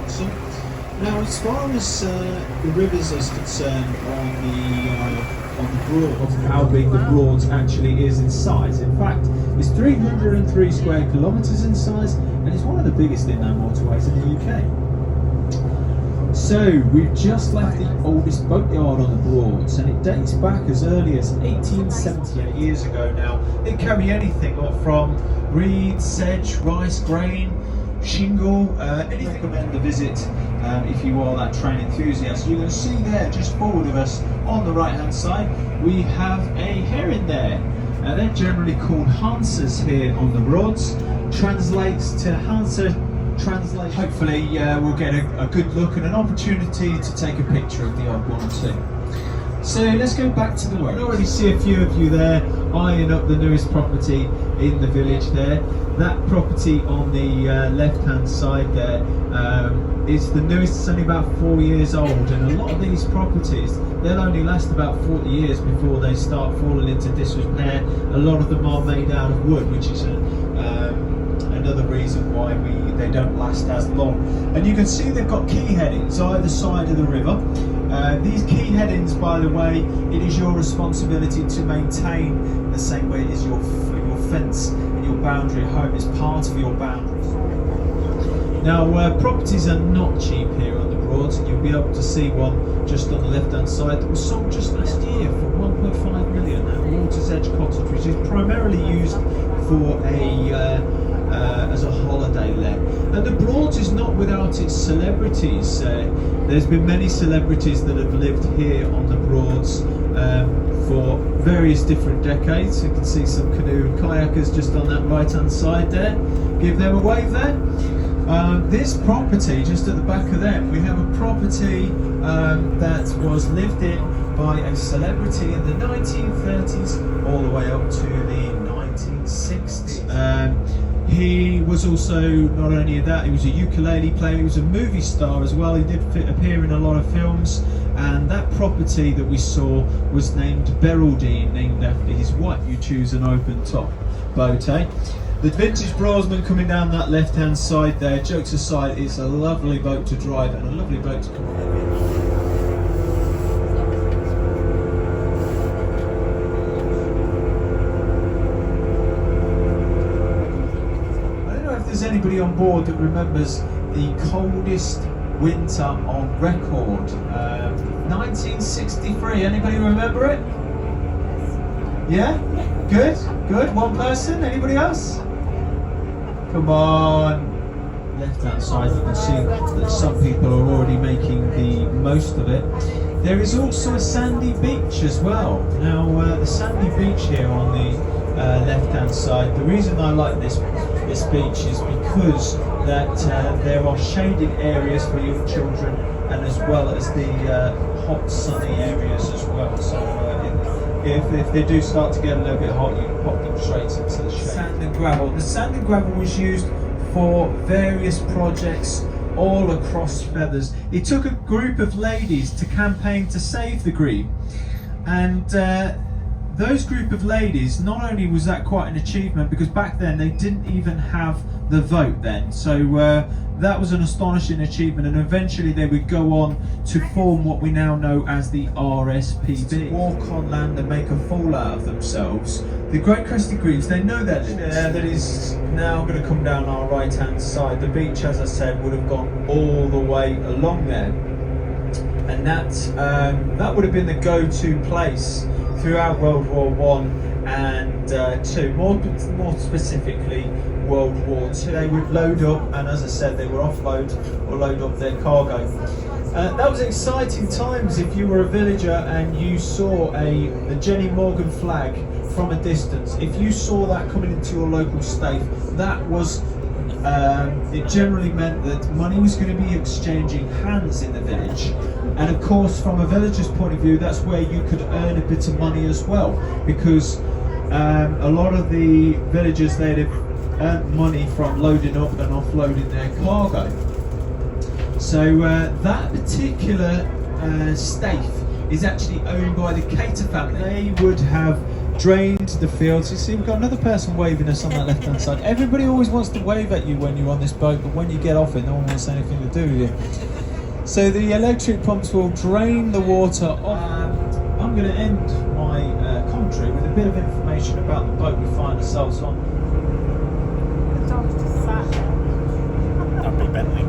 Wroxam. Now, as far as the rivers is concerned on the Broads, how big the Broads actually is in size. In fact, it's 303 square kilometres in size, and it's one of the biggest inland motorways in the UK. So, we've just left the oldest boatyard on the Broads, and it dates back as early as 1878 years ago now. It can be anything from reed, sedge, rice, grain, shingle, anything. I recommend the visit if you are that train enthusiast. You can see there, just forward of us, on the right hand side, we have a heron there. They're generally called hansers here on the Broads. Translates to hanser. Hopefully we'll get a good look and an opportunity to take a picture of the odd one or two. So let's go back to the way. I can already see a few of you there eyeing up the newest property in the village there. That property on the left hand side there is the newest. It's only about 4 years old, and a lot of these properties, they'll only last about 40 years before they start falling into disrepair. A lot of them are made out of wood, which is another reason why they don't last as long. And you can see they've got quay headings either side of the river. These quay headings, by the way, it is your responsibility to maintain the same way as your fence and your boundary at home is part of your boundaries. Now, properties are not cheap here on the Broads, and you'll be able to see one just on the left hand side that was sold just last year for 1.5 million at Water's Edge Cottage, which is primarily used for as a holiday let. And the Broads is not without its celebrities. There's been many celebrities that have lived here on the Broads for various different decades. You can see some canoe and kayakers just on that right hand side there. Give them a wave there. This property, just at the back of them, we have a property that was lived in by a celebrity in the 1930s all the way up to the 1960s. He was also, not only that, he was a ukulele player, he was a movie star as well. He did appear in a lot of films, and that property that we saw was named Beraldine, named after his wife. You choose an open top boat, eh? The vintage Broadsman coming down that left hand side there, jokes aside, it's a lovely boat to drive and a lovely boat to come on. There's anybody on board that remembers the coldest winter on record, 1963. Anybody remember it? Yeah? Good? One person? Anybody else? Come on. Left hand side, you can see that some people are already making the most of it. There is also a sandy beach as well. Now, the sandy beach here on the left hand side, the reason I like this beach is because that there are shaded areas for young children, and as well as the hot sunny areas as well. So if they do start to get a little bit hot, you can pop them straight into the shade. Sand and gravel. The sand and gravel was used for various projects all across Feathers. It took a group of ladies to campaign to save the green, and those group of ladies, not only was that quite an achievement, because back then they didn't even have the vote then, so that was an astonishing achievement, and eventually they would go on to form what we now know as the RSPB. Walk on land and make a fool out of themselves. The Great Crested Greens, they know their limits. That is now going to come down our right hand side. The beach, as I said, would have gone all the way along there, and that would have been the go-to place throughout World War I and II, more specifically World War II. They would load up, and as I said, they would offload or load up their cargo. That was exciting times if you were a villager and you saw the Jenny Morgan flag from a distance. If you saw that coming into your local stave, that was it generally meant that money was going to be exchanging hands in the village. And of course, from a villager's point of view, that's where you could earn a bit of money as well, because a lot of the villagers, they'd have earned money from loading up and offloading their cargo. So that particular stave is actually owned by the Cater family. They would have drained the fields. You see, we've got another person waving us on that left-hand side. Everybody always wants to wave at you when you're on this boat, but when you get off it, no one wants anything to do with you. So the electric pumps will drain the water off. I'm going to end my commentary with a bit of information about the boat we find ourselves on. The dog's just sat there. That'd be Bentley.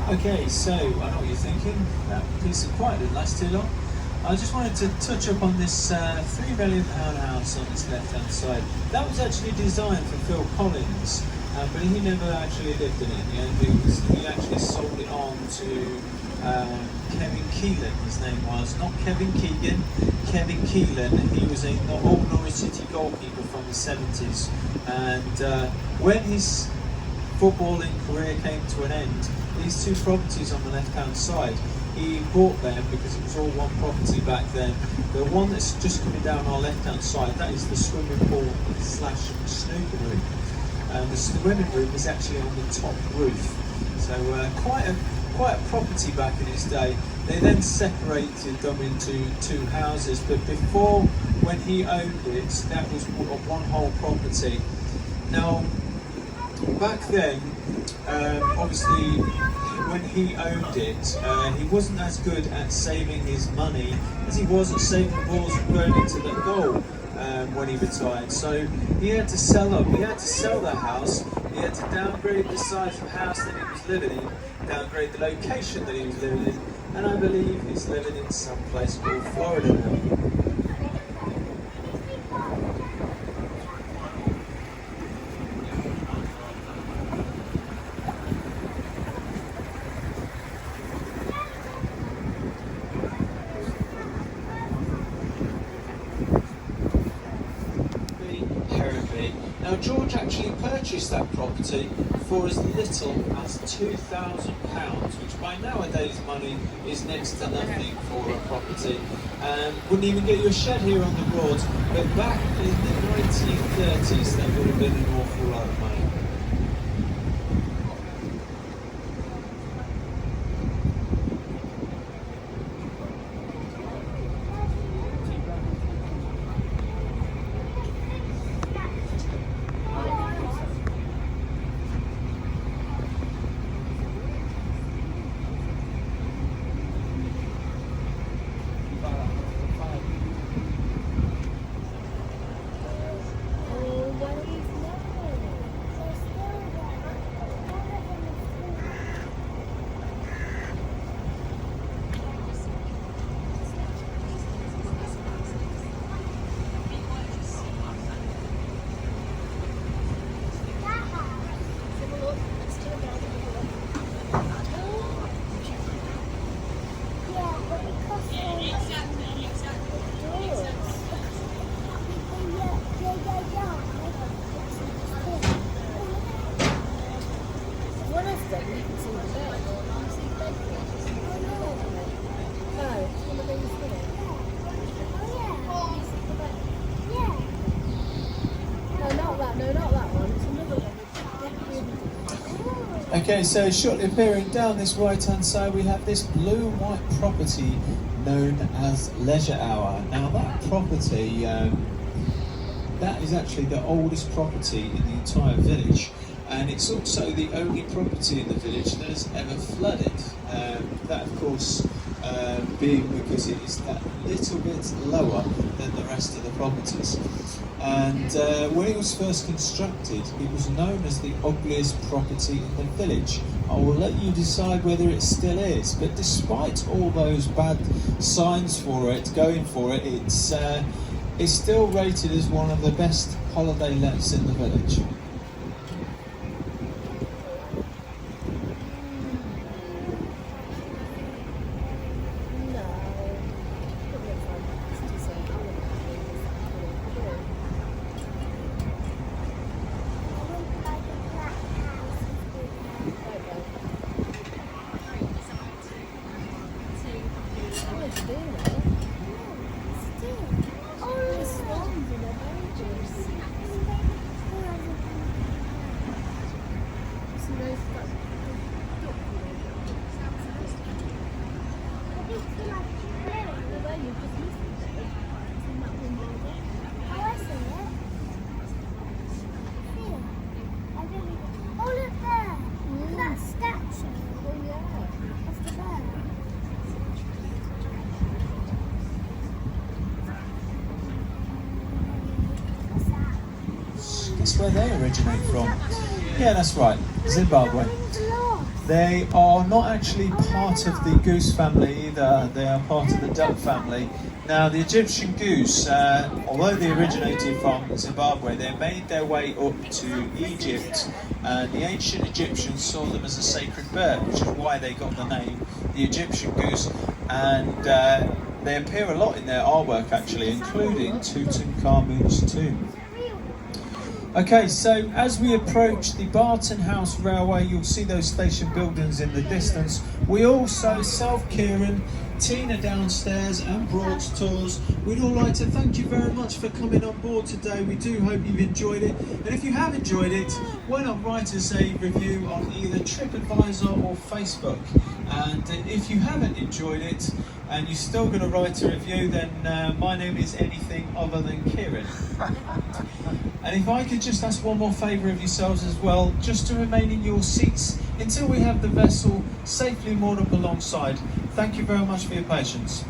Okay, so I know what you're thinking. That piece of quiet didn't last too long. I just wanted to touch up on this £3 million house on this left-hand side. That was actually designed for Phil Collins, but he never actually lived in it in the end. He actually sold it on to Kevin Keelan, his name was. Not Kevin Keegan, Kevin Keelan. He was an old Norwich City goalkeeper from the 70s. And when his footballing career came to an end, these two properties on the left-hand side, he bought them because it was all one property back then. The one that's just coming down our left-hand side, that is the swimming pool / snooker room. The swimming room is actually on the top roof. So quite a property back in its day. They then separated them into two houses, but before, when he owned it, that was one whole property. Now, back then, obviously, when he owned it, he wasn't as good at saving his money as he was at saving the balls and going into the goal when he retired. So he had to sell up. He had to sell the house. He had to downgrade the size of the house that he was living in, downgrade the location that he was living in, and I believe he's living in some place called Florida now. Now George actually purchased that property for as little as £2,000, which by nowadays money is next to nothing for a property. Wouldn't even get you a shed here on the Broads, but back in the 1930s that would have been an awful lot of money. Okay, so shortly appearing down this right-hand side, we have this blue and white property known as Leisure Hour. Now that property, that is actually the oldest property in the entire village, and it's also the only property in the village that has ever flooded. That, of course, being because it is that little bit lower than the rest of the properties. And when it was first constructed, it was known as the ugliest property in the village. I will let you decide whether it still is, but despite all those bad signs for it, going for it, it's still rated as one of the best holiday lets in the village. That's where they originate from. Yeah, that's right, Zimbabwe. They are not actually part of the goose family either, they are part of the duck family. Now the Egyptian goose, although they originated from Zimbabwe, they made their way up to Egypt, and the ancient Egyptians saw them as a sacred bird, which is why they got the name the Egyptian goose. And they appear a lot in their artwork actually, including Tutankhamun's tomb. Okay, so as we approach the Barton House Railway, you'll see those station buildings in the distance. We also, South Kieran, Tina downstairs and Broads Tours, we'd all like to thank you very much for coming on board today. We do hope you've enjoyed it. And if you have enjoyed it, why not write us a review on either TripAdvisor or Facebook? And if you haven't enjoyed it and you're still going to write a review, then my name is anything other than Kieran. And if I could just ask one more favour of yourselves as well, just to remain in your seats until we have the vessel safely moored up alongside. Thank you very much for your patience.